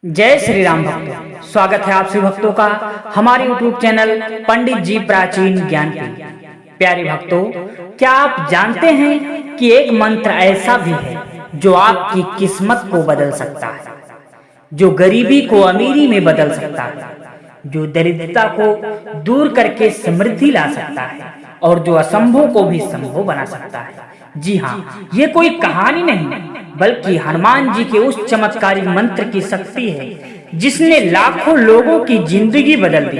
जय श्री राम भक्तों, स्वागत है आप सभी भक्तों का हमारे YouTube चैनल पंडित जी प्राचीन ज्ञान पीठ। प्यारे भक्तों, क्या आप जानते हैं कि एक मंत्र ऐसा भी है जो आपकी किस्मत को बदल सकता है, जो गरीबी को अमीरी में बदल सकता है, जो दरिद्रता को दूर करके समृद्धि ला सकता है और जो असंभव को भी संभव बना सकता है। जी हाँ, ये कोई कहानी नहीं बल्कि हनुमान जी के उस चमत्कारी मंत्र की शक्ति है जिसने लाखों लोगों की जिंदगी बदल दी।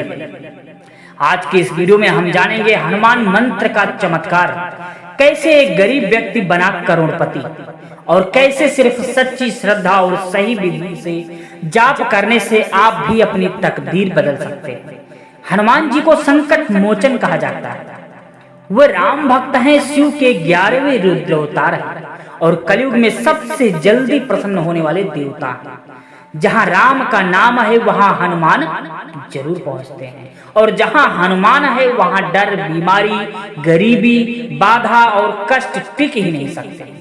आज के इस वीडियो में हम जानेंगे हनुमान मंत्र का चमत्कार, कैसे एक गरीब व्यक्ति बना करोड़पति और कैसे सिर्फ सच्ची श्रद्धा और सही विधि से जाप करने से आप भी अपनी तकदीर बदल सकते हैं। हनुमान जी को संकट मोचन कहा जाता है। वह राम भक्त हैं, शिव के 11वें रुद्र अवतार हैं और कलयुग में सबसे जल्दी प्रसन्न होने वाले देवता हैं। जहां राम का नाम है वहां हनुमान जरूर पहुंचते हैं और जहां हनुमान है वहां डर, बीमारी, गरीबी, बाधा और कष्ट टिक ही नहीं सकते।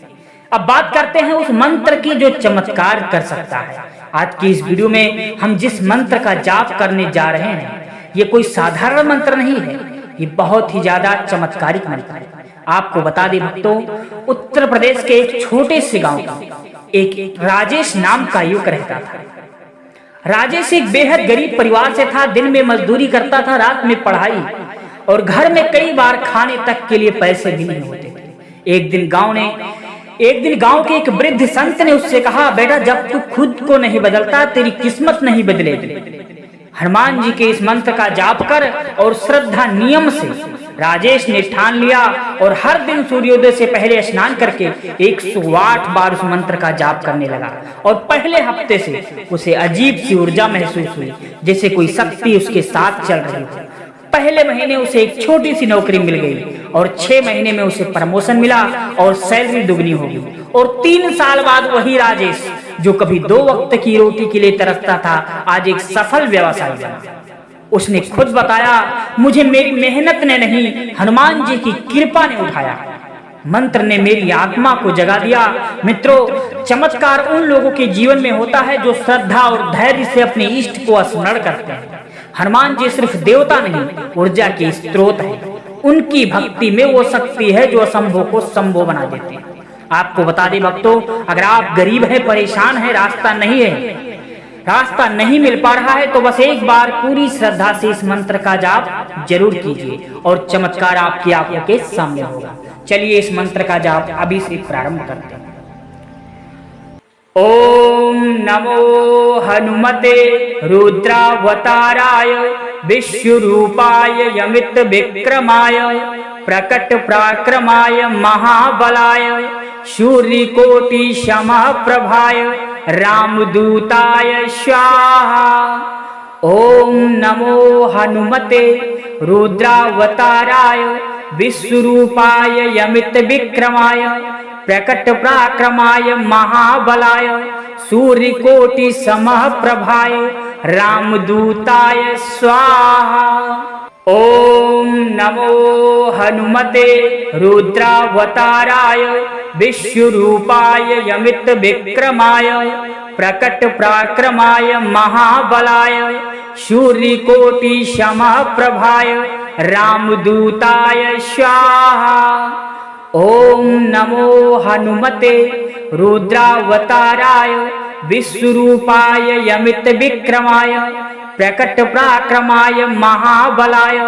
अब बात करते हैं उस मंत्र की जो चमत्कार कर सकता है। आज की इस वीडियो में हम जिस मंत्र का जाप करने जा रहे हैं, ये कोई साधारण मंत्र नहीं है, ये बहुत ही ज्यादा चमत्कारिक मंत्र है। आपको बता दें भक्तों, उत्तर प्रदेश के एक छोटे से गांव का एक राजेश नाम का युवक रहता था। राजेश एक बेहद गरीब परिवार से था। दिन में मजदूरी करता था, रात में पढ़ाई और घर में कई बार खाने तक के लिए पैसे भी नहीं होते थे। एक दिन गांव के एक वृद्ध संत ने उससे कहा, बेटा जब तू खुद को नहीं बदलता तेरी किस्मत नहीं बदलेगी। हनुमान जी के इस मंत्र का जाप कर और श्रद्धा नियम से राजेश ने ठान लिया और हर दिन सूर्योदय से पहले स्नान करके 108 बार उस मंत्र का जाप करने लगा। और पहले हफ्ते से उसे अजीब सी ऊर्जा महसूस हुई, जैसे कोई शक्ति उसके साथ चल रही थी। पहले महीने उसे एक छोटी सी नौकरी मिल गई और 6 महीने में उसे प्रमोशन मिला और सैलरी दुगनी हो गई। और 3 साल बाद वही राजेश जो कभी 2 वक्त की रोटी के लिए तरसता था, आज एक सफल व्यवसायी बना। उसने खुद बताया, मुझे मेरी मेहनत ने नहीं, हनुमान जी की कृपा ने उठाया। मंत्र ने मेरी आत्मा को जगा दिया। मित्रों, चमत्कार उन लोगों के जीवन में होता है जो श्रद्धा और धैर्य से अपने इष्ट को स्मरण करते हैं। हनुमान जी सिर्फ देवता नहीं, ऊर्जा के स्रोत है। उनकी भक्ति में वो शक्ति है जो असंभव को संभव बना देते हैं। आपको बता दें भक्तों, अगर आप गरीब हैं, परेशान हैं, रास्ता नहीं मिल पा रहा है, तो बस एक बार पूरी श्रद्धा से इस मंत्र का जाप जरूर कीजिए और चमत्कार आपकी आंखों के सामने होगा। चलिए इस मंत्र का जाप अभी से प्रारंभ करते हैं। ओम नमो हनुमते रुद्रावताराय विश्वरूपाय यमित विक्रमाय प्रकट पराक्रमाय महाबलाय सूर्यकोटि समप्रभाय रामदूताय स्वाहा। ओम नमो हनुमते रुद्रावताराय विश्वरूपाय यमित विक्रमाय प्रकट पराक्रमाय महाबलाय सूर्यकोटि समप्रभाय रामदूताय स्वाहा। ओम नमो हनुमते रुद्रावताराय विश्वरूपाय यमित विक्रमाय प्रकट पराक्रमाय महाबलाय सूर्यकोटि समप्रभाय रामदूताय स्वाहा। ओम नमो हनुमते रुद्रावताराय विश्वरूपाय यमित विक्रमाय प्रकट पराक्रमाय महाबलाय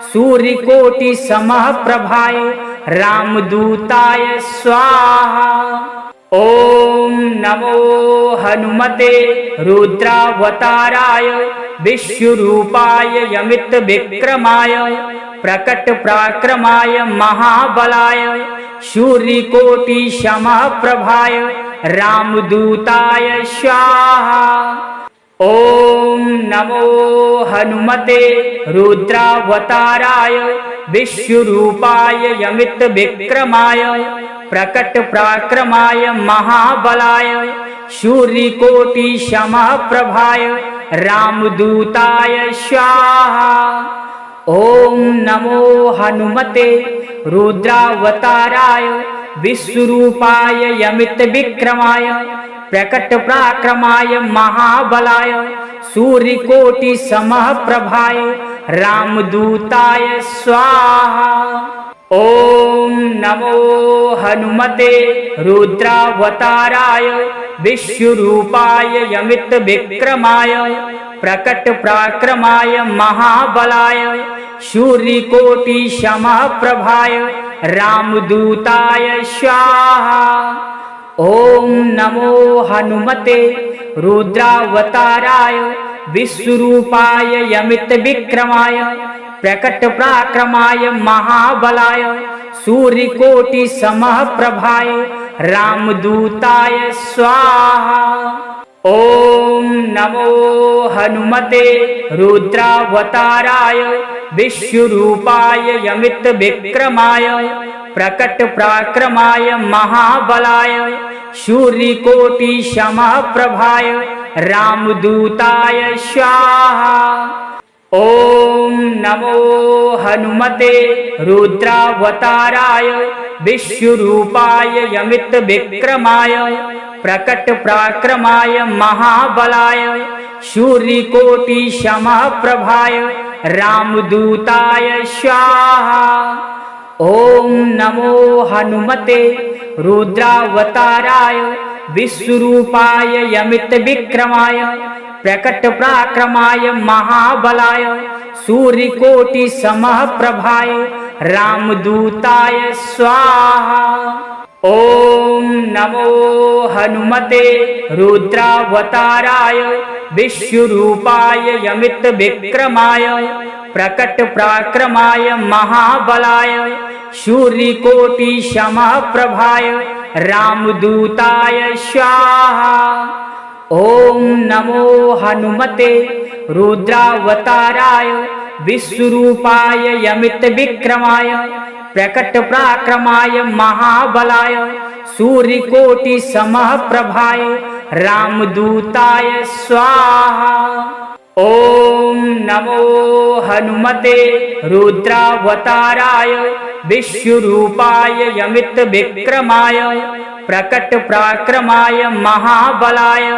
सूर्यकोटि समप्रभाय रामदूताय स्वाहा। ओम नमो हनुमते रुद्रावताराय विश्वरूपाय यमित विक्रमाय प्रकट पराक्रमाय महाबलाय सूर्यकोटि समप्रभाय रामदूताय स्वाहा। ओम नमो हनुमते रुद्रावताराय विश्वरूपाय यमित विक्रमाय प्रकट पराक्रमाय महाबलाय सूर्यकोटि समप्रभाय रामदूताय स्वाहा। ओम नमो हनुमते रुद्रावताराय विश्वरूपाय यमित विक्रमाय प्रकट पराक्रमाय महाबलाय सूर्यकोटि समप्रभाय रामदूताय स्वाहा। ओम नमो हनुमते रुद्रावताराय विश्वरूपाय यमित विक्रमाय प्रकट पराक्रमाय महाबलाय सूर्यकोटि समप्रभाय रामदूताय स्वाहा। ओम नमो हनुमते रुद्रावताराय विश्वरूपाय यमित विक्रमाय प्रकट पराक्रमाय महाबलाय सूर्यकोटि समप्रभाय रामदूताय स्वाहा। ओम नमो हनुमते रुद्रावताराय विश्वरूपाय यमित विक्रमाय प्रकट पराक्रमाय महाबलाय सूर्यकोटि समप्रभाय रामदूताय स्वाहा। ओम नमो हनुमते रुद्रावताराय विश्वरूपाय यमित विक्रमाय प्रकट पराक्रमाय महाबलाय सूर्यकोटि समप्रभाय रामदूताय स्वाहा। ओम नमो हनुमते रुद्रावताराय विश्वरूपाय यमित विक्रमाय प्रकट पराक्रमाय महाबलाय सूर्यकोटि समप्रभाय रामदूताय स्वाहा। ओम नमो हनुमते रुद्रावताराय विश्वरूपाय यमित विक्रमाय प्रकट पराक्रमाय महाबलाय सूर्यकोटि समप्रभाय रामदूताय स्वाहा। ओम नमो हनुमते रुद्रावताराय विश्वरूपाय यमित विक्रमाय प्रकट पराक्रमाय महाबलाय सूर्यकोटि समप्रभाय रामदूताय स्वाहा। ओम नमो हनुमते रुद्रावताराय विश्वरूपाय यमित विक्रमाय प्रकट पराक्रमाय महाबलाय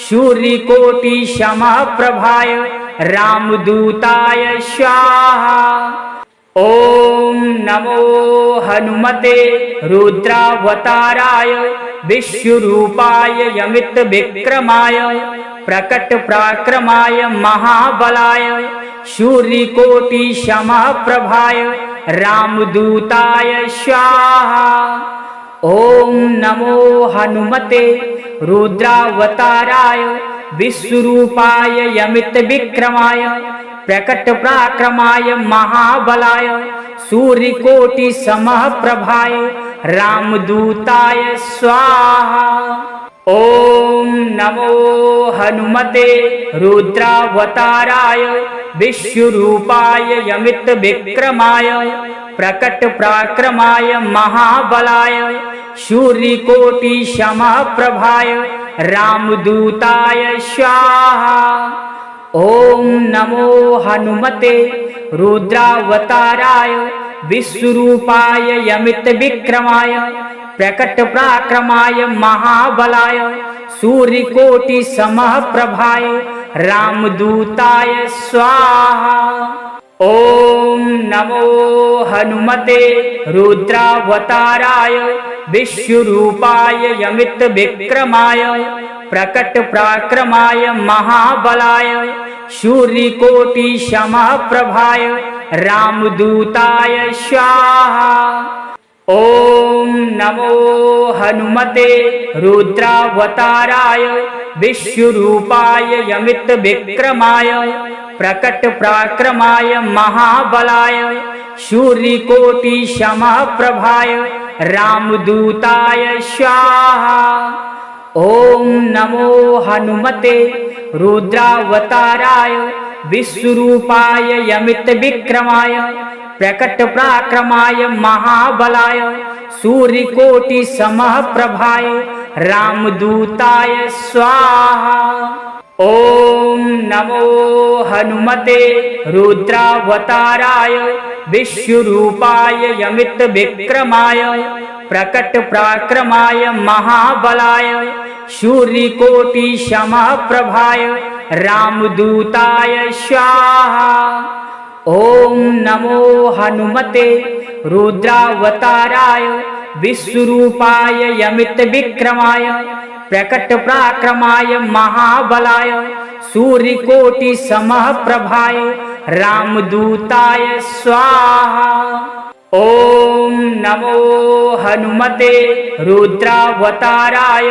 सूर्यकोटि समप्रभाय रामदूताय स्वाहा। ओम नमो हनुमते रुद्रावताराय विश्वरूपाय यमित विक्रमाय प्रकट पराक्रमाय महाबलाय सूर्यकोटि समप्रभाय रामदूताय स्वाहा। ओम नमो हनुमते रुद्रावताराय विश्वरूपाय यमित विक्रमाय प्रकट पराक्रमाय महाबलाय सूर्यकोटि समप्रभाय रामदूताय स्वाहा। ओम नमो हनुमते रुद्रावताराय विश्वरूपाय यमित विक्रमाय प्रकट पराक्रमाय महाबलाय सूर्यकोटि समप्रभाय रामदूताय स्वाहा। ओम नमो हनुमते रुद्रावताराय विश्वरूपाय यमित विक्रमाय प्रकट पराक्रमाय महाबलाय सूर्यकोटि समप्रभाय रामदूताय स्वाहा। ओम नमो हनुमते रुद्रावताराय विश्वरूपाय यमित विक्रमाय प्रकट पराक्रमाय महाबलाय सूर्यकोटि समप्रभाय रामदूताय स्वाहा। ओम नमो हनुमते रुद्रावताराय विश्वरूपाय यमित विक्रमाय प्रकट पराक्रमाय महाबलाय सूर्यकोटि समप्रभाय रामदूताय स्वाहा। ओम नमो हनुमते रुद्रावताराय विश्वरूपाय यमित विक्रमाय प्रकट पराक्रमाय महाबलाय सूर्यकोटि समप्रभाय रामदूताय स्वाहा। ओम नमो हनुमते रुद्रावताराय विश्वरूपाय यमित विक्रमाय प्रकट पराक्रमाय महाबलाय सूर्यकोटि समप्रभाय रामदूताय स्वाहा। ओम नमो हनुमते रुद्रावताराय विश्वरूपाय यमित विक्रमाय प्रकट पराक्रमाय महाबलाय सूर्यकोटि समप्रभाय रामदूताय स्वाहा। ओम नमो हनुमते रुद्रावताराय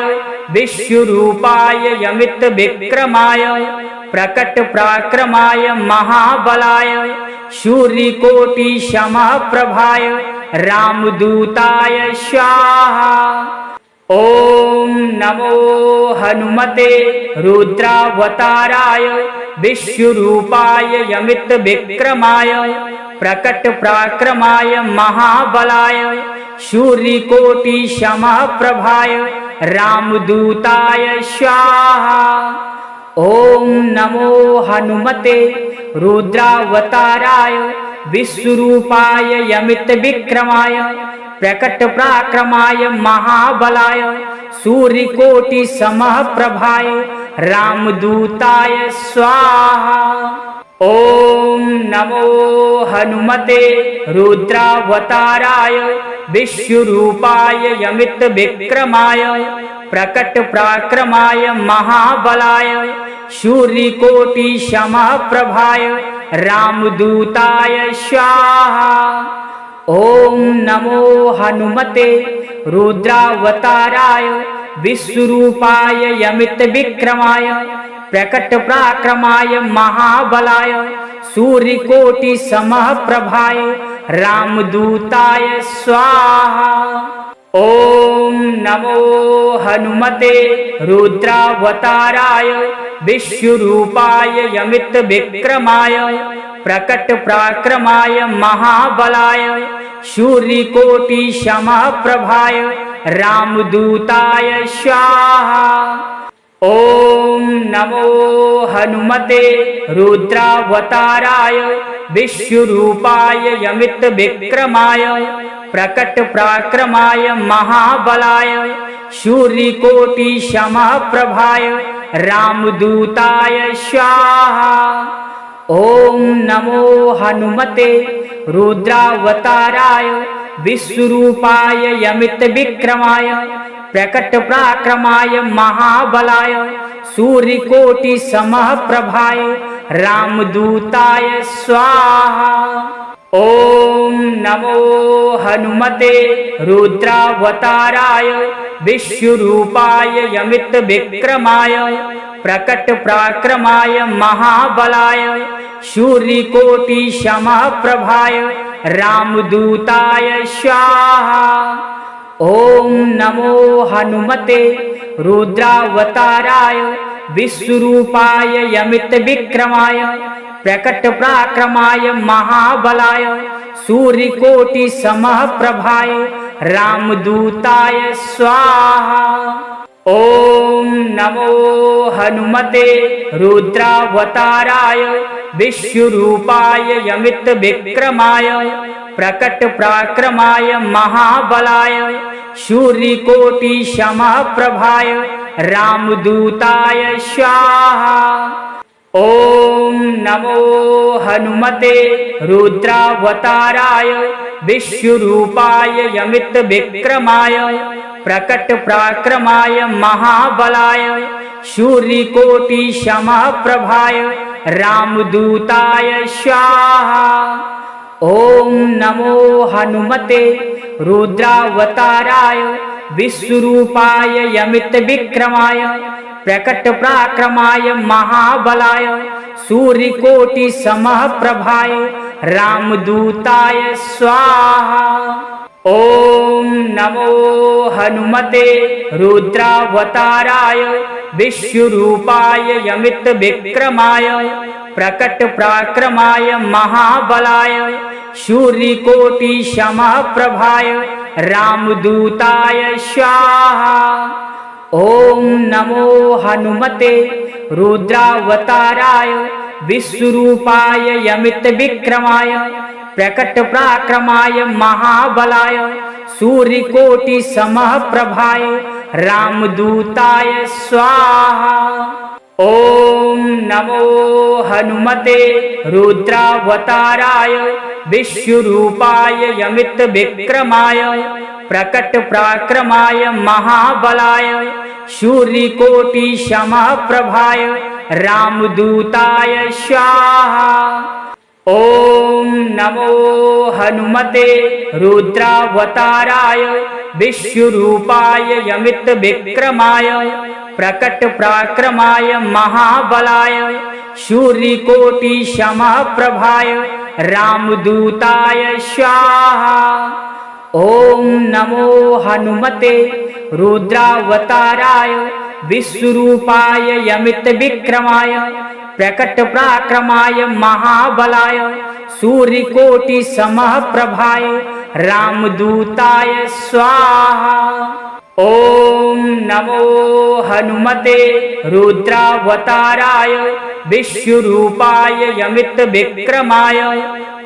विश्वरूपाय यमित विक्रमाय प्रकट पराक्रमाय महाबलाय सूर्यकोटि समप्रभाय रामदूताय स्वाहा। ओम नमो हनुमते रुद्रावताराय विश्वरूपाय यमित विक्रमाय प्रकट पराक्रमाय महाबलाय सूर्यकोटि समप्रभाय रामदूताय स्वाहा। ओम नमो हनुमते रुद्रावताराय विश्वरूपाय यमित विक्रमाय प्रकट पराक्रमाय महाबलाय सूर्यकोटि समप्रभाय रामदूताय स्वाहा। ओम नमो हनुमते रुद्रावताराय विश्वरूपाय यमित विक्रमाय प्रकट पराक्रमाय महाबलाय सूर्यकोटि समप्रभाय रामदूताय स्वाहा। ओम नमो हनुमते रुद्रावताराय विश्वरूपाय यमित विक्रमाय प्रकट पराक्रमाय महाबलाय सूर्यकोटि समप्रभाय रामदूताय स्वाहा। ओम नमो हनुमते रुद्रावताराय विश्वरूपाय यमित विक्रमाय प्रकट पराक्रमाय महाबलाय सूर्यकोटि समप्रभाय रामदूताय स्वाहा। ओम नमो हनुमते रुद्रावताराय विश्वरूपाय यमित विक्रमाय प्रकट पराक्रमाय महाबलाय सूर्यकोटि समप्रभाय रामदूताय स्वाहा। ओम नमो हनुमते रुद्रावताराय विश्वरूपाय यमित विक्रमाय प्रकट पराक्रमाय महाबलाय सूर्यकोटि समप्रभाय रामदूताय स्वाहा। ओम नमो हनुमते रुद्रावताराय विश्वरूपाय यमित विक्रमाय प्रकट पराक्रमाय महाबलाय सूर्यकोटि समप्रभाय रामदूताय स्वाहा। ओम नमो हनुमते रुद्रावताराय विश्वरूपाय यमित विक्रमाय प्रकट पराक्रमाय महाबलाय सूर्यकोटि समप्रभाय रामदूताय स्वाहा। ओम नमो हनुमते रुद्रावताराय विश्वरूपाय यमित विक्रमाय प्रकट पराक्रमाय महाबलाय सूर्यकोटि समप्रभाय रामदूताय स्वाहा। ओम नमो हनुमते रुद्रावताराय विश्वरूपाय यमित विक्रमाय प्रकट पराक्रमाय महाबलाय सूर्यकोटि समप्रभाय रामदूताय स्वाहा। ओम नमो हनुमते रुद्रावताराय विश्वरूपाय यमित विक्रमाय प्रकट पराक्रमाय महाबलाय सूर्यकोटि समप्रभाय रामदूताय स्वाहा। ओम नमो हनुमते रुद्रावताराय विश्वरूपाय यमित विक्रमाय प्रकट पराक्रमाय महाबलाय सूर्यकोटि समप्रभाय रामदूताय स्वाहा। ओम नमो हनुमते रुद्रावताराय विश्वरूपाय यमित विक्रमाय प्रकट पराक्रमाय महाबलाय सूर्यकोटि समप्रभाय रामदूताय स्वाहा। ओम नमो हनुमते रुद्रावताराय विश्वरूपाय यमित विक्रमाय प्रकट पराक्रमाय महाबलाय सूर्यकोटि समप्रभाय रामदूताय स्वाहा। ओम नमो हनुमते रुद्रावताराय विश्वरूपाय यमित विक्रमाय प्रकट पराक्रमाय महाबलाय सूर्यकोटि समप्रभाय रामदूताय स्वाहा। ओम नमो हनुमते रुद्रावताराय विश्वरूपाय यमित विक्रमाय प्रकट पराक्रमाय महाबलाय सूर्यकोटि समप्रभाय रामदूताय स्वाहा। ओम नमो हनुमते रुद्रावताराय विश्वरूपाय यमित विक्रमाय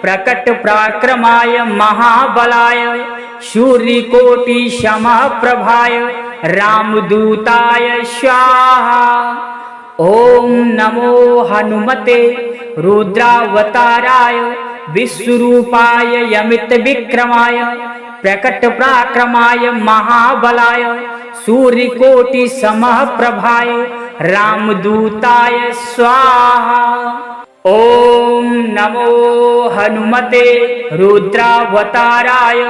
प्रकट पराक्रमाय महाबलाय सूर्यकोटि समप्रभाय रामदूताय स्वाहा। ओम नमो हनुमते रुद्रावताराय विश्वरूपाय यमित विक्रमाय प्रकट पराक्रमाय महाबलाय सूर्यकोटि समप्रभाय रामदूताय स्वाहा। ओम नमो हनुमते रुद्रावताराय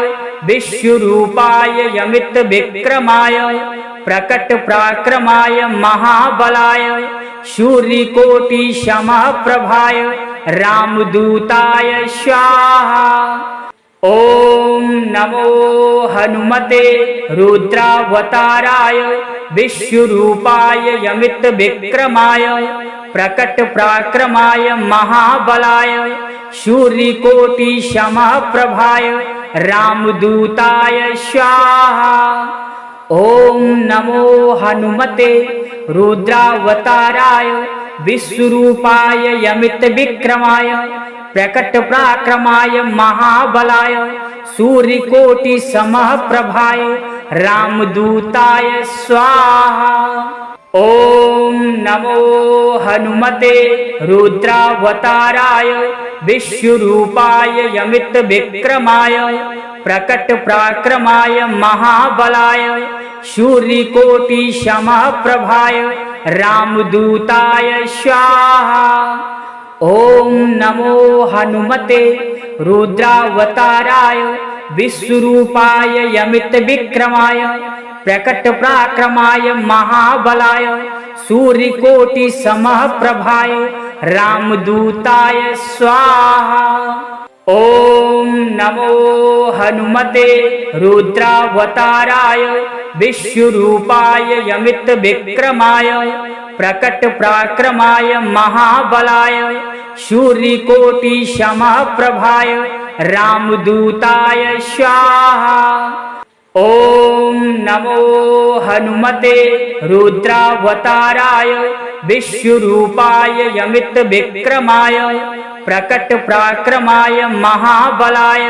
विश्वरूपाय यमित विक्रमाय प्रकट पराक्रमाय महाबलाय सूर्यकोटि समप्रभाय रामदूताय स्वाहा। ओम नमो हनुमते रुद्रावताराय विश्वरूपाय यमित विक्रमाय प्रकट पराक्रमाय महाबलाय सूर्यकोटि समप्रभाय रामदूताय स्वाहा। ओम नमो हनुमते रुद्रावताराय विश्वरूपाय यमित विक्रमाय प्रकट पराक्रमाय महाबलाय सूर्यकोटि समप्रभाय रामदूताय स्वाहा। ओम नमो हनुमते रुद्रावताराय विश्वरूपाय यमित विक्रमाय प्रकट पराक्रमाय महाबलाय सूर्यकोटि समप्रभाय रामदूताय स्वाहा। ओम नमो हनुमते रुद्रावताराय विश्वरूपाय यमित विक्रमाय प्रकट पराक्रमाय महाबलाय सूर्यकोटि समप्रभाय रामदूताय स्वाहा। ओम नमो हनुमते रुद्रावताराय विश्वरूपाय यमित विक्रमाय प्रकट पराक्रमाय महाबलाय सूर्यकोटि समप्रभाय रामदूताय स्वाहा। ओम नमो हनुमते रुद्रावताराय विश्वरूपाय यमित विक्रमाय प्रकट पराक्रमाय महाबलाय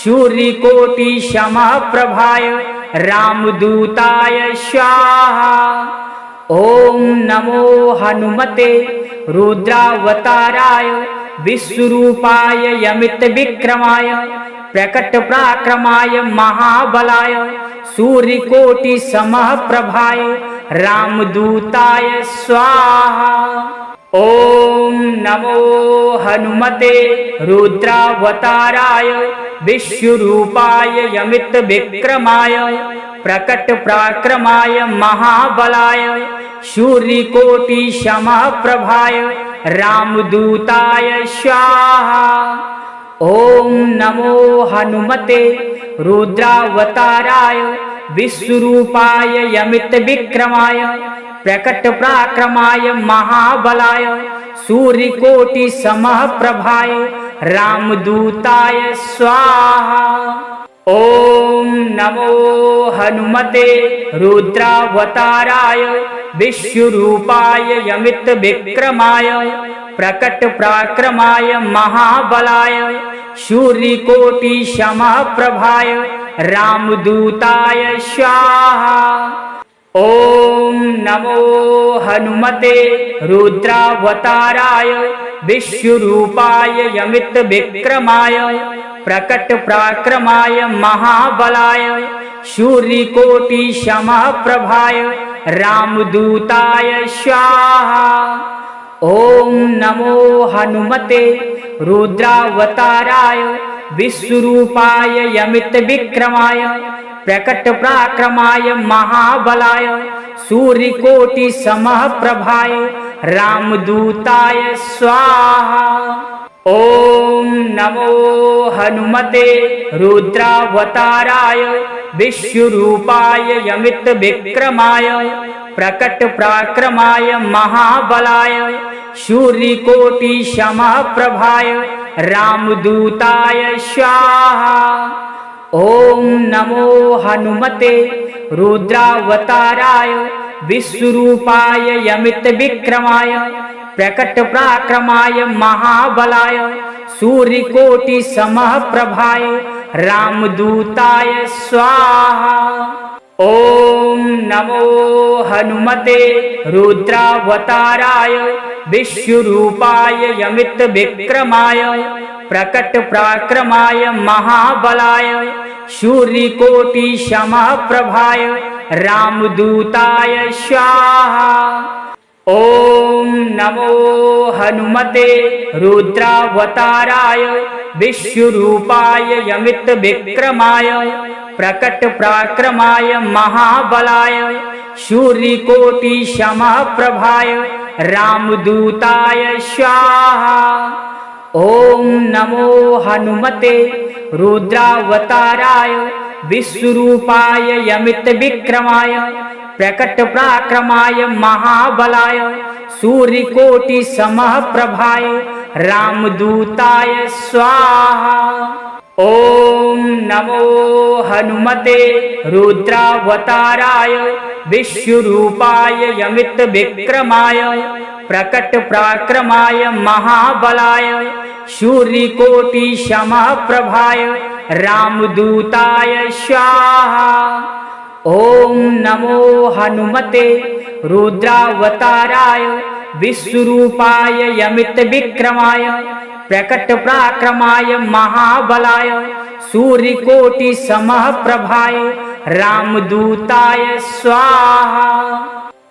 सूर्यकोटि समप्रभाय रामदूताय स्वाहा। ओम नमो हनुमते रुद्रावताराय विश्वरूपाय यमित विक्रमाय प्रकट पराक्रमाय महाबलाय सूर्यकोटि समप्रभाय रामदूताय स्वाहा। ओम नमो हनुमते रुद्रावताराय विश्वरूपाय यमित विक्रमाय प्रकट पराक्रमाय महाबलाय सूर्यकोटि समप्रभाय रामदूताय स्वाहा। ओम नमो हनुमते रुद्रावताराय विश्वरूपाय यमित विक्रमाय प्रकट पराक्रमाय महाबलाय सूर्यकोटि समप्रभाय रामदूताय स्वाहा। ओम नमो हनुमते रुद्रावताराय विश्वरूपाय यमित विक्रमाय प्रकट पराक्रमाय महाबलाय सूर्यकोटि समप्रभाय रामदूताय स्वाहा। ओम नमो हनुमते रुद्रावताराय विश्वरूपाय यमित विक्रमाय प्रकट पराक्रमाय महाबलाय सूर्यकोटि समप्रभाय रामदूताय स्वाहा। ओम नमो हनुमते रुद्रावताराय विश्वरूपाय यमित विक्रमाय प्रकट पराक्रमाय महाबलाय सूर्यकोटि समप्रभाय रामदूताय स्वाहा। ओम नमो हनुमते रुद्रावताराय विश्वरूपाय यमित विक्रमाय प्रकट पराक्रमाय महाबलाय सूर्यकोटि समप्रभाय रामदूताय स्वाहा। ओम नमो हनुमते रुद्रावताराय विश्वरूपाय यमित विक्रमाय प्रकट पराक्रमाय महाबलाय सूर्यकोटि समप्रभाय रामदूताय स्वाहा। ओम नमो हनुमते रुद्रावताराय विश्वरूपाय यमित विक्रमाय प्रकट पराक्रमाय महाबलाय सूर्यकोटि समप्रभाय रामदूताय स्वाहा। ओम नमो हनुमते रुद्रावताराय विश्वरूपाय यमित विक्रमाय प्रकट पराक्रमाय महाबलाय सूर्यकोटि समप्रभाय रामदूताय स्वाहा। ओम नमो हनुमते रुद्रावताराय विश्वरूपाय यमित विक्रमाय प्रकट पराक्रमाय महाबलाय सूर्यकोटि समप्रभाय रामदूताय स्वाहा। ओम नमो हनुमते रुद्रावताराय विश्वरूपाय यमित विक्रमाय प्रकट पराक्रमाय महाबलाय सूर्यकोटि समप्रभाय रामदूताय स्वाहा। ओम नमो हनुमते रुद्रावताराय विश्वरूपाय यमित विक्रमाय प्रकट पराक्रमाय महाबलाय सूर्यकोटि समप्रभाय रामदूताय स्वाहा।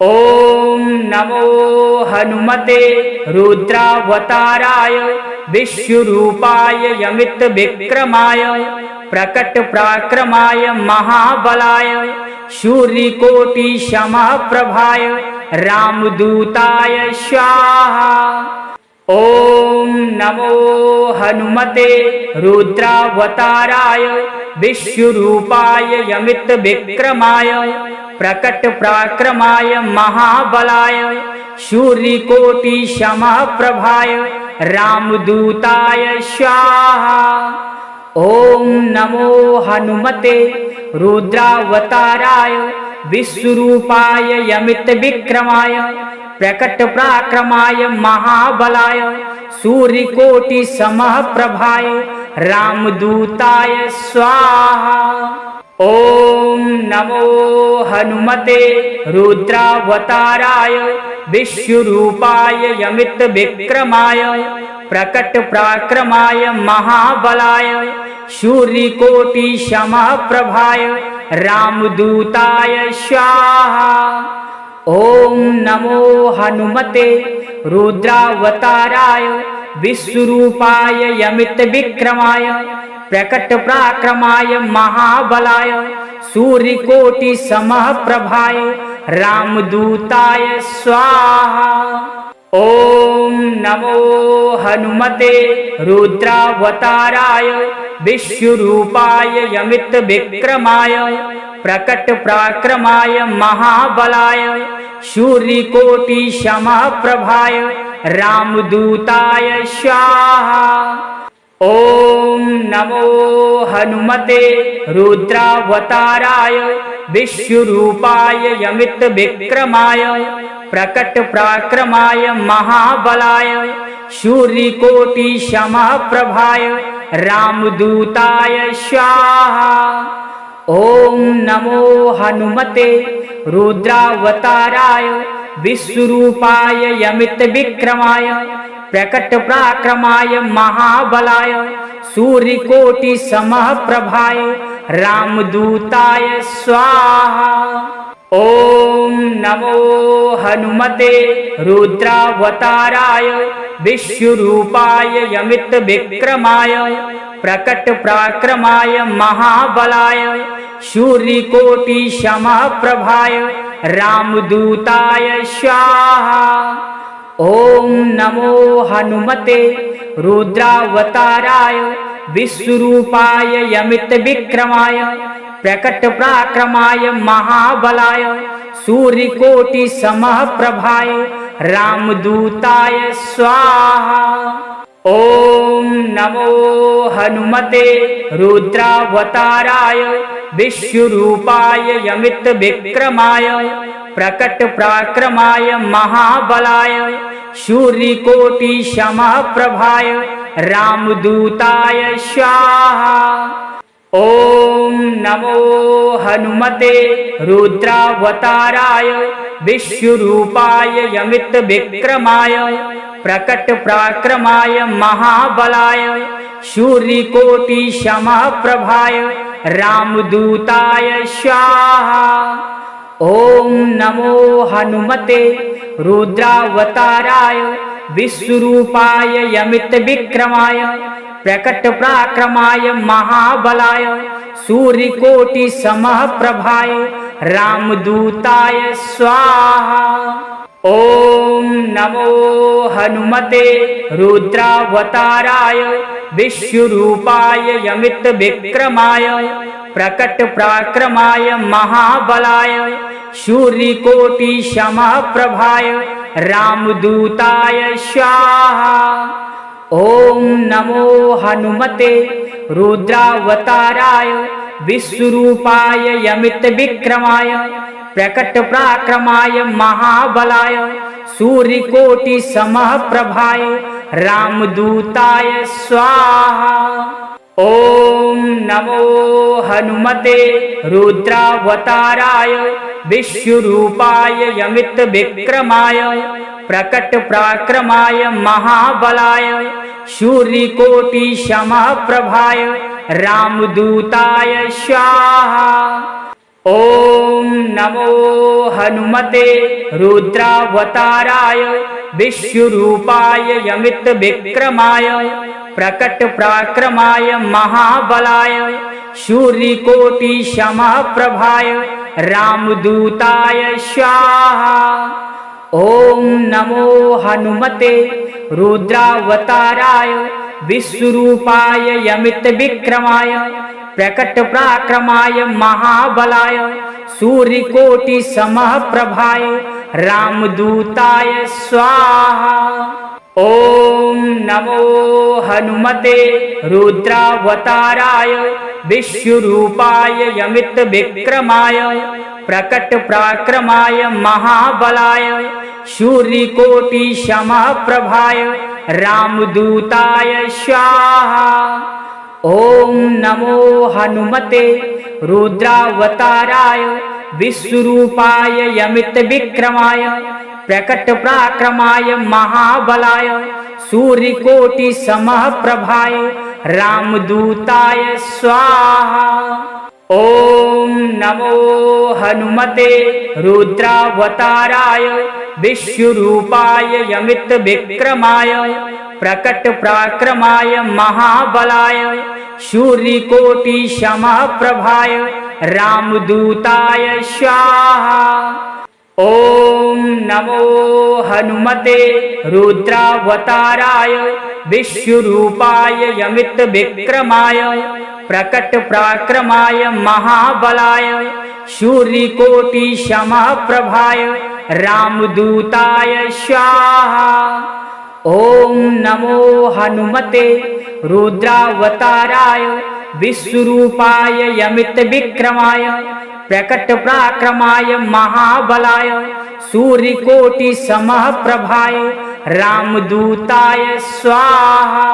ओम नमो हनुमते रुद्रावताराय विश्वरूपाय यमित विक्रमाय प्रकट पराक्रमाय महाबलाय सूर्यकोटि समप्रभाय रामदूताय स्वाहा। ओम नमो हनुमते रुद्रावताराय विश्वरूपाय यमित विक्रमाय प्रकट पराक्रमाय महाबलाय सूर्यकोटि समप्रभाय रामदूताय स्वाहा। ओम नमो हनुमते रुद्रावताराय विश्वरूपाय यमित विक्रमाय प्रकट पराक्रमाय महाबलाय सूर्यकोटि समप्रभाय रामदूताय स्वाहा। ओम नमो हनुमते रुद्रावताराय विश्वरूपाय यमित विक्रमाय प्रकट पराक्रमाय महाबलाय सूर्यकोटि समप्रभाय रामदूताय स्वाहा। ओम नमो हनुमते रुद्रावताराय विश्वरूपाय यमित विक्रमाय प्रकट पराक्रमाय महाबलाय सूर्यकोटि समप्रभाय रामदूताय स्वाहा। ओम नमो हनुमते रुद्रावताराय विश्वरूपाय यमित विक्रमाय प्रकट पराक्रमाय महाबलाय सूर्यकोटि समप्रभाय रामदूताय स्वाहा। ओम नमो हनुमते रुद्रावताराय विश्वरूपाय यमित विक्रमाय प्रकट पराक्रमाय महाबलाय सूर्यकोटि समप्रभाय रामदूताय स्वाहा। ओम नमो हनुमते रुद्रावताराय विश्वरूपाय यमित विक्रमाय प्रकट पराक्रमाय महाबलाय सूर्यकोटि समप्रभाय रामदूताय स्वाहा। ओम नमो हनुमते रुद्रावताराय विश्वरूपाय यमित विक्रमाय प्रकट पराक्रमाय महाबलाय सूर्यकोटि समप्रभाय रामदूताय स्वाहा। ओम नमो हनुमते रुद्रावताराय विश्वरूपाय यमित विक्रमाय प्रकट पराक्रमाय महाबलाय सूर्यकोटि समप्रभाय रामदूताय स्वाहा। ओम नमो हनुमते रुद्रावताराय विश्वरूपाय यमित विक्रमाय प्रकट पराक्रमाय महाबलाय सूर्यकोटि समप्रभाय रामदूताय स्वाहा। ओम नमो हनुमते रुद्रावताराय विश्वरूपाय यमित विक्रमाय प्रकट पराक्रमाय महाबलाय सूर्यकोटि समप्रभाय रामदूताय स्वाहा। ओम नमो हनुमते रुद्रावताराय विश्वरूपाय यमित विक्रमाय प्रकट पराक्रमाय महाबलाय सूर्यकोटि समप्रभाय रामदूताय स्वाहा। ओम नमो हनुमते रुद्रावताराय विश्वरूपाय यमित विक्रमाय प्रकट पराक्रमाय महाबलाय सूर्यकोटि समप्रभाय रामदूताय स्वाहा। ओम नमो हनुमते रुद्रावताराय विश्वरूपाय यमित विक्रमाय प्रकट पराक्रमाय महाबलाय सूर्यकोटि समप्रभाय रामदूताय स्वाहा। ओम नमो हनुमते रुद्रावताराय विश्वरूपाय यमित विक्रमाय प्रकट पराक्रमाय महाबलाय सूर्यकोटि समप्रभाय रामदूताय स्वाहा। ओम नमो हनुमते रुद्रावताराय विश्वरूपाय यमित विक्रमाय प्रकट पराक्रमाय महाबलाय सूर्यकोटि समप्रभाय रामदूताय स्वाहा। ओम नमो हनुमते रुद्रावताराय विश्वरूपाय यमित विक्रमाय प्रकट पराक्रमाय महाबलाय सूर्यकोटि समप्रभाय रामदूताय स्वाहा। ओम नमो हनुमते रुद्रावताराय विश्वरूपाय यमित विक्रमाय प्रकट पराक्रमाय महाबलाय सूर्यकोटि समप्रभाय रामदूताय स्वाहा। ओम नमो हनुमते रुद्रावताराय विश्वरूपाय यमित विक्रमाय प्रकट पराक्रमाय महाबलाय सूर्यकोटि समप्रभाय रामदूताय स्वाहा। ओम नमो हनुमते रुद्रावताराय विश्वरूपाय यमित विक्रमाय प्रकट पराक्रमाय महाबलाय सूर्यकोटि समप्रभाय रामदूताय स्वाहा। ओम नमो हनुमते रुद्रावताराय विश्वरूपाय यमित विक्रमाय प्रकट पराक्रमाय महाबलाय सूर्यकोटि समप्रभाय रामदूताय स्वाहा। ओम नमो हनुमते रुद्रावताराय विश्वरूपाय यमित विक्रमाय प्रकट पराक्रमाय महाबलाय सूर्यकोटि समप्रभाय रामदूताय स्वाहा।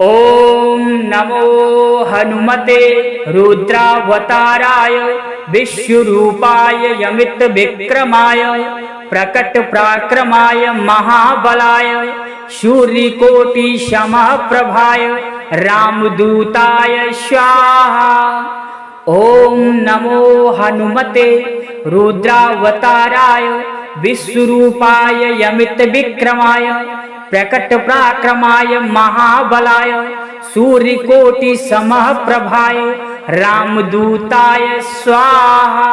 ओम नमो हनुमते रुद्रावताराय विश्वरूपाय यमित विक्रमाय प्रकट पराक्रमाय महाबलाय सूर्यकोटि समप्रभाय रामदूताय स्वाहा। ओम नमो हनुमते रुद्रावताराय विश्वरूपाय यमित विक्रमाय प्रकट पराक्रमाय महाबलाय सूर्यकोटि समप्रभाय रामदूताय स्वाहा।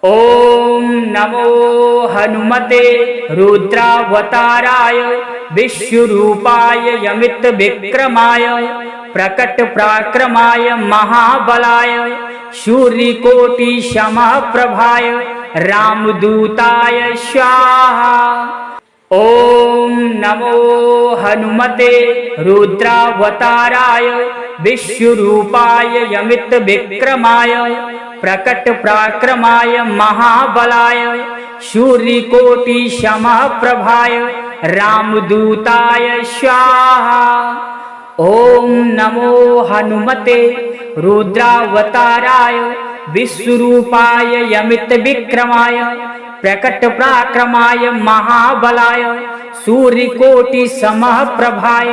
ओम नमो हनुमते रुद्रावताराय विश्वरूपाय यमित विक्रमाय प्रकट पराक्रमाय महाबलाय सूर्यकोटि समप्रभाय रामदूताय स्वाहा। ओम नमो हनुमते रुद्रावताराय विश्वरूपाय यमित विक्रमाय प्रकट पराक्रमाय महाबलाय सूर्यकोटि समप्रभाय रामदूताय स्वाहा। ओम नमो हनुमते रुद्रावताराय विश्वरूपाय यमित विक्रमाय प्रकट पराक्रमाय महाबलाय सूर्यकोटि समप्रभाय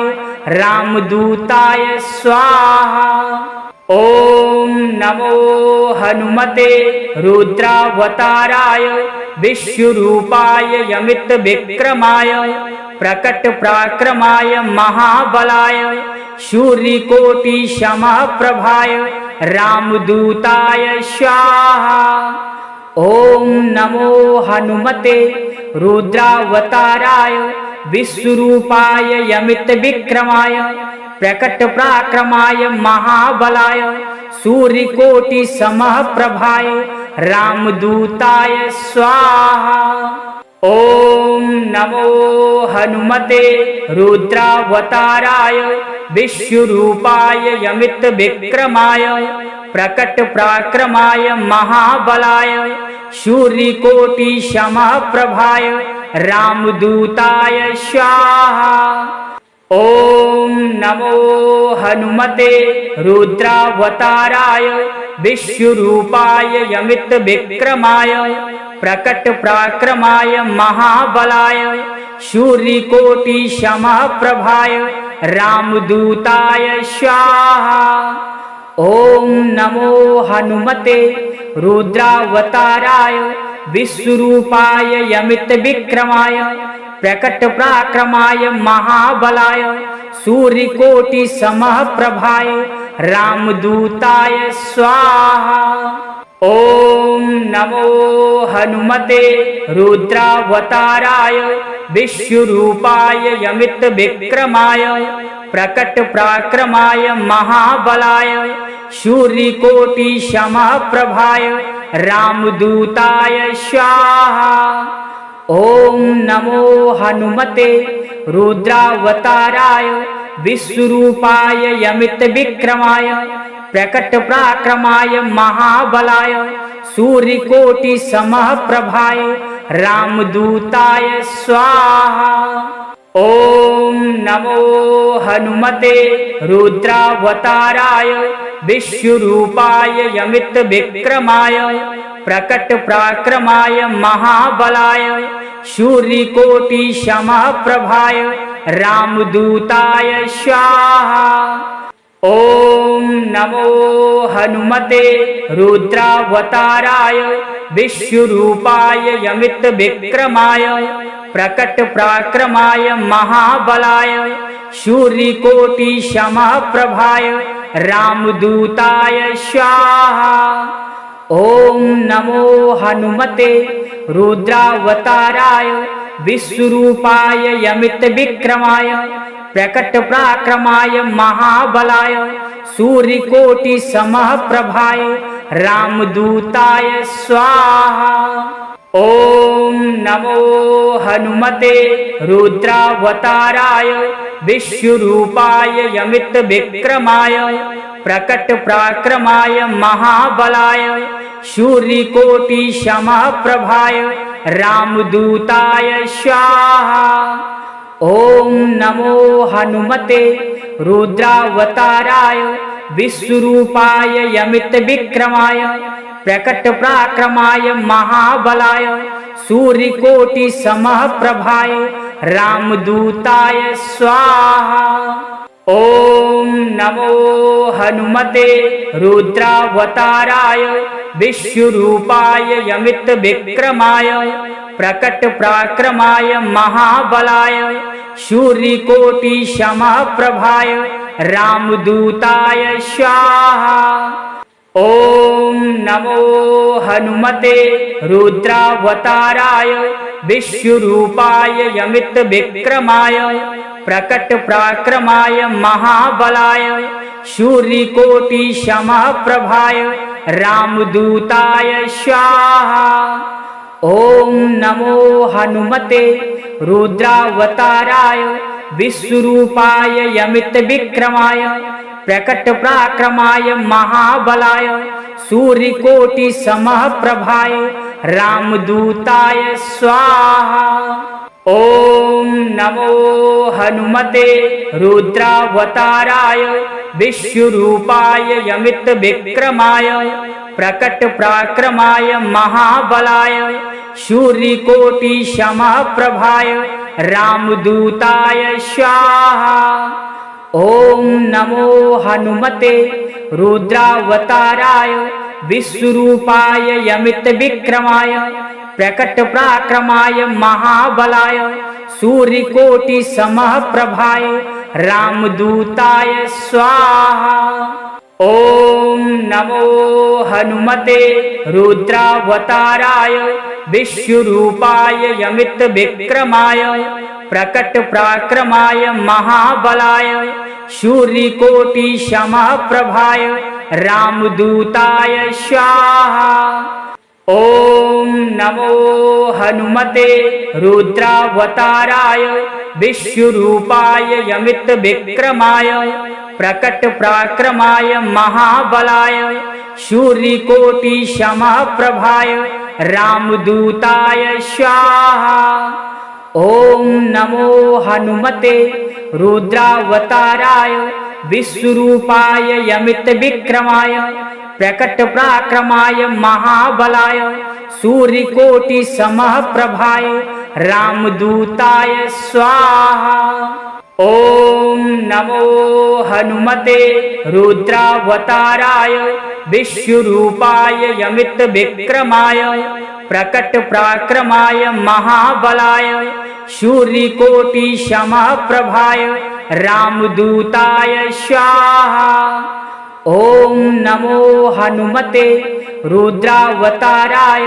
रामदूताय स्वाहा। ओम नमो हनुमते रुद्रावताराय विश्वरूपाय यमित विक्रमाय प्रकट पराक्रमाय महाबलाय सूर्यकोटि समप्रभाय रामदूताय स्वाहा। ओम नमो हनुमते रुद्रावताराय विश्वरूपाय यमित विक्रमाय प्रकट पराक्रमाय महाबलाय सूर्यकोटि समप्रभाय रामदूताय स्वाहा। ओम नमो हनुमते रुद्रावताराय विश्वरूपाय यमित विक्रमाय प्रकट पराक्रमाय महाबलाय सूर्यकोटि समप्रभाय रामदूताय स्वाहा। ओम नमो हनुमते रुद्रावताराय विश्वरूपाय यमित विक्रमाय प्रकट पराक्रमाय महाबलाय सूर्यकोटि समप्रभाय रामदूताय स्वाहा। ओम नमो हनुमते रुद्रावताराय विश्वरूपाय यमित विक्रमाय प्रकट पराक्रमाय महाबलाय सूर्यकोटि समप्रभाय रामदूताय स्वाहा। ओम नमो हनुमते रुद्रावताराय विश्वरूपाय यमित विक्रमाय प्रकट पराक्रमाय महाबलाय सूर्यकोटि समप्रभाय रामदूताय स्वाहा। ओम नमो हनुमते रुद्रावताराय विश्वरूपाय यमित विक्रमाय प्रकट पराक्रमाय महाबलाय सूर्यकोटि समप्रभाय रामदूताय स्वाहा। ओम नमो हनुमते रुद्रावताराय विश्वरूपाय यमित विक्रमाय प्रकट पराक्रमाय महाबलाय सूर्यकोटि समप्रभाय रामदूताय स्वाहा। ओम नमो हनुमते रुद्रावताराय विश्वरूपाय यमित विक्रमाय प्रकट पराक्रमाय महाबलाय सूर्यकोटि समप्रभाय रामदूताय स्वाहा। ओम नमो हनुमते रुद्रावताराय विश्वरूपाय यमित विक्रमाय प्रकट पराक्रमाय महाबलाय सूर्यकोटि समप्रभाय रामदूताय स्वाहा। ओम नमो हनुमते रुद्रावताराय विश्वरूपाय यमित विक्रमाय प्रकट पराक्रमाय महाबलाय सूर्यकोटि समप्रभाय रामदूताय स्वाहा। ओम नमो हनुमते रुद्रावताराय विश्वरूपाय यमित विक्रमाय प्रकट पराक्रमाय महाबलाय सूर्यकोटि समप्रभाय रामदूताय स्वाहा। ओम नमो हनुमते रुद्रावताराय विश्वरूपाय यमित विक्रमाय प्रकट पराक्रमाय महाबलाय सूर्यकोटि समप्रभाय रामदूताय स्वाहा। ओम नमो हनुमते रुद्रावताराय विश्वरूपाय यमित विक्रमाय प्रकट पराक्रमाय महाबलाय सूर्यकोटि समप्रभाय रामदूताय स्वाहा। ओम नमो हनुमते रुद्रावताराय विश्वरूपाय यमित विक्रमाय प्रकट पराक्रमाय महाबलाय सूर्यकोटि समप्रभाय रामदूताय स्वाहा। ओम नमो हनुमते रुद्रावताराय विश्वरूपाय यमित विक्रमाय प्रकट पराक्रमाय महाबलाय सूर्यकोटि समप्रभाय रामदूताय स्वाहा। ओम नमो हनुमते रुद्रावताराय विश्वरूपाय यमित विक्रमाय प्रकट पराक्रमाय महाबलाय सूर्यकोटि समप्रभाय रामदूताय स्वाहा। ओम नमो हनुमते रुद्रावताराय विश्वरूपाय यमित विक्रमाय प्रकट पराक्रमाय महाबलाय सूर्यकोटि समप्रभाय रामदूताय स्वाहा। ओम नमो हनुमते रुद्रावताराय विश्वरूपाय यमित विक्रमाय प्रकट पराक्रमाय महाबलाय सूर्यकोटि समप्रभाय रामदूताय स्वाहा। ओम नमो हनुमते रुद्रावताराय विश्वरूपाय यमित विक्रमाय प्रकट पराक्रमाय महाबलाय सूर्यकोटि समप्रभाय रामदूताय स्वाहा। ओम नमो हनुमते रुद्रावताराय विश्वरूपाय यमित विक्रमाय प्रकट पराक्रमाय महाबलाय सूर्यकोटि समप्रभाय रामदूताय स्वाहा। ओम नमो हनुमते रुद्रावताराय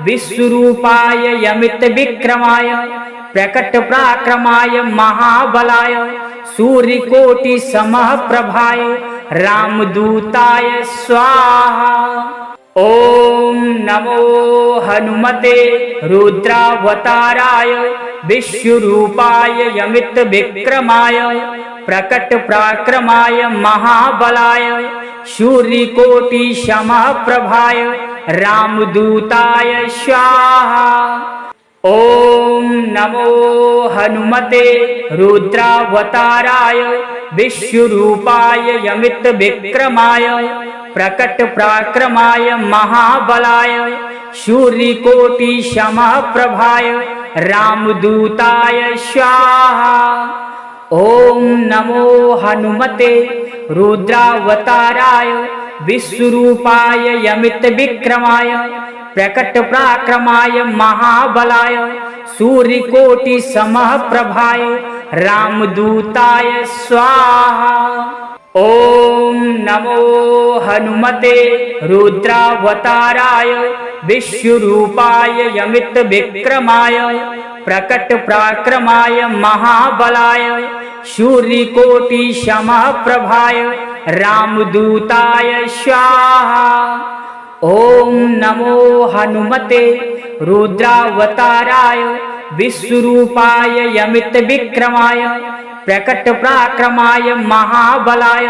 विश्वरूपाय यमित विक्रमाय प्रकट पराक्रमाय महाबलाय सूर्यकोटि समप्रभाय रामदूताय स्वाहा। ओम नमो हनुमते रुद्रावताराय विश्वरूपाय यमित विक्रमाय प्रकट पराक्रमाय महाबलाय सूर्यकोटि समप्रभाय रामदूताय स्वाहा। ओम नमो हनुमते रुद्रावताराय विश्वरूपाय यमित विक्रमाय प्रकट पराक्रमाय महाबलाय सूर्यकोटि समप्रभाय रामदूताय स्वाहा। ओम नमो हनुमते रुद्रावताराय विश्वरूपाय यमित विक्रमाय प्रकट पराक्रमाय महाबलाय सूर्यकोटि समप्रभाय रामदूताय स्वाहा। ओम नमो हनुमते रुद्रावताराय विश्वरूपाय यमित विक्रमाय प्रकट पराक्रमाय महाबलाय सूर्यकोटि समप्रभाय रामदूताय स्वाहा। ओम नमो हनुमते रुद्रावताराय विश्वरूपाय यमित विक्रमाय प्रकट पराक्रमाय महाबलाय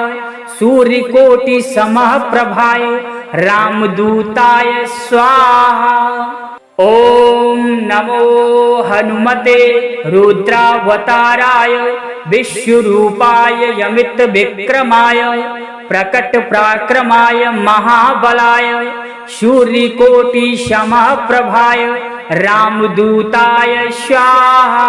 सूर्यकोटि समप्रभाय रामदूताय स्वाहा। ओम नमो हनुमते रुद्रावताराय विश्वरूपाय यमित विक्रमाय प्रकट पराक्रमाय महाबलाय सूर्यकोटि समप्रभाय रामदूताय स्वाहा।